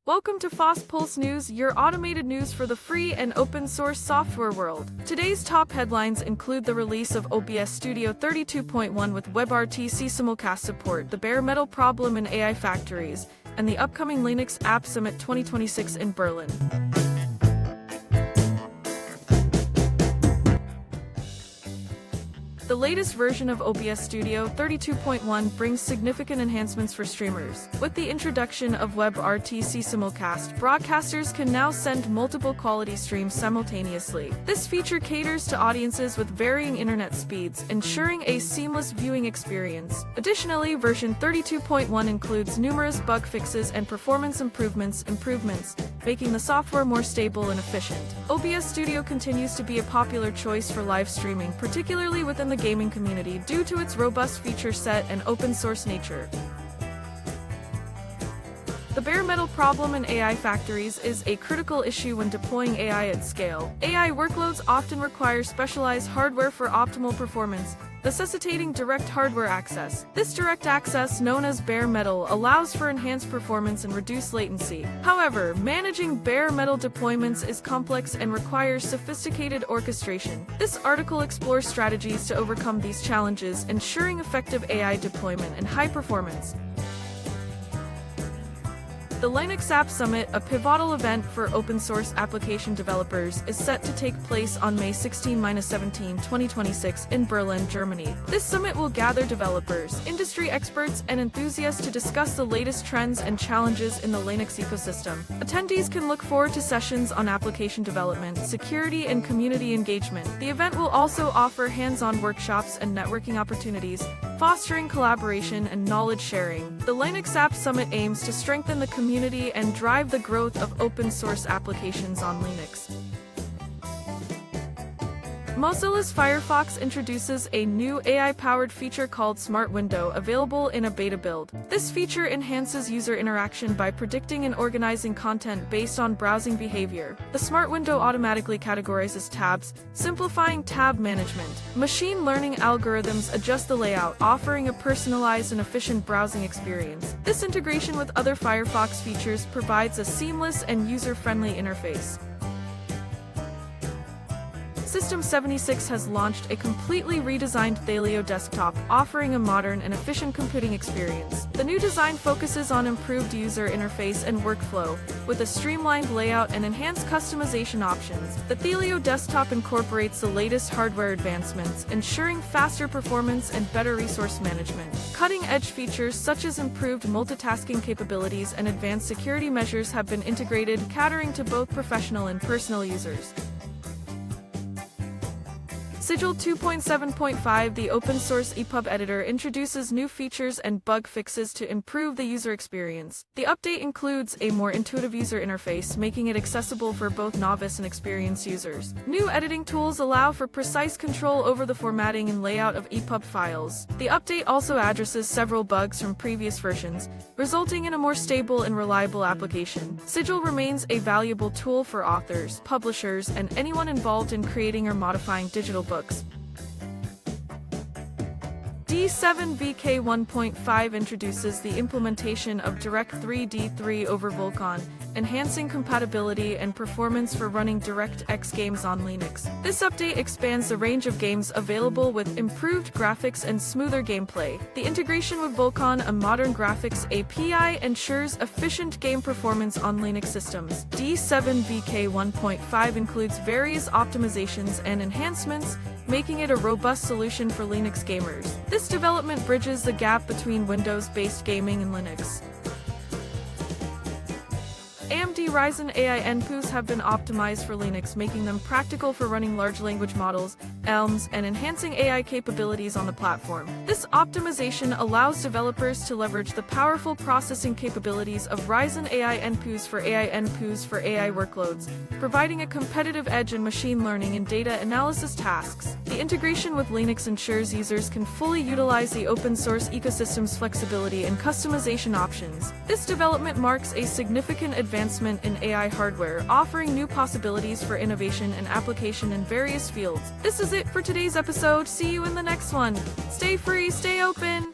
Welcome to FOSS Pulse News, your automated news for the free and open source software world. Today's top headlines include the release of OBS Studio 32.1 with WebRTC Simulcast support, the bare metal problem in AI factories, and the upcoming Linux App Summit 2026 in Berlin. The latest version of OBS Studio 32.1 brings significant enhancements for streamers. With the introduction of WebRTC Simulcast, broadcasters can now send multiple quality streams simultaneously. This feature caters to audiences with varying internet speeds, ensuring a seamless viewing experience. Additionally, version 32.1 includes numerous bug fixes and performance improvements, making the software more stable and efficient. OBS Studio continues to be a popular choice for live streaming, particularly within the gaming community due to its robust feature set and open source nature. The bare metal problem in AI factories is a critical issue when deploying AI at scale. AI workloads often require specialized hardware for optimal performance, necessitating direct hardware access. This direct access, known as bare metal, allows for enhanced performance and reduced latency. However, managing bare metal deployments is complex and requires sophisticated orchestration. This article explores strategies to overcome these challenges, ensuring effective AI deployment and high performance. The Linux App Summit, a pivotal event for open-source application developers, is set to take place on May 16-17, 2026 in Berlin, Germany. This summit will gather developers, industry experts, and enthusiasts to discuss the latest trends and challenges in the Linux ecosystem. Attendees can look forward to sessions on application development, security, and community engagement. The event will also offer hands-on workshops and networking opportunities, fostering collaboration and knowledge sharing. The Linux App Summit aims to strengthen the community and drive the growth of open-source applications on Linux. Mozilla's Firefox introduces a new AI-powered feature called Smart Window, available in a beta build. This feature enhances user interaction by predicting and organizing content based on browsing behavior. The Smart Window automatically categorizes tabs, simplifying tab management. Machine learning algorithms adjust the layout, offering a personalized and efficient browsing experience. This integration with other Firefox features provides a seamless and user-friendly interface. System 76 has launched a completely redesigned Thelio desktop, offering a modern and efficient computing experience. The new design focuses on improved user interface and workflow, with a streamlined layout and enhanced customization options. The Thelio desktop incorporates the latest hardware advancements, ensuring faster performance and better resource management. Cutting-edge features such as improved multitasking capabilities and advanced security measures have been integrated, catering to both professional and personal users. Sigil 2.7.5, the open-source EPUB editor, introduces new features and bug fixes to improve the user experience. The update includes a more intuitive user interface, making it accessible for both novice and experienced users. New editing tools allow for precise control over the formatting and layout of EPUB files. The update also addresses several bugs from previous versions, resulting in a more stable and reliable application. Sigil remains a valuable tool for authors, publishers, and anyone involved in creating or modifying digital books. D7VK 1.5 introduces the implementation of Direct3 D3 over Vulkan, enhancing compatibility and performance for running DirectX games on Linux. This update expands the range of games available with improved graphics and smoother gameplay. The integration with Vulkan, a modern graphics API, ensures efficient game performance on Linux systems. D7VK 1.5 includes various optimizations and enhancements, making it a robust solution for Linux gamers. This development bridges the gap between Windows-based gaming and Linux. AMD Ryzen AI NPUs have been optimized for Linux, making them practical for running large language models, ELMs, and enhancing AI capabilities on the platform. This optimization allows developers to leverage the powerful processing capabilities of Ryzen AI NPUs for AI workloads, providing a competitive edge in machine learning and data analysis tasks. The integration with Linux ensures users can fully utilize the open-source ecosystem's flexibility and customization options. This development marks a significant advancement in AI hardware, offering new possibilities for innovation and application in various fields. This is it for today's episode. See you in the next one. Stay free, stay open.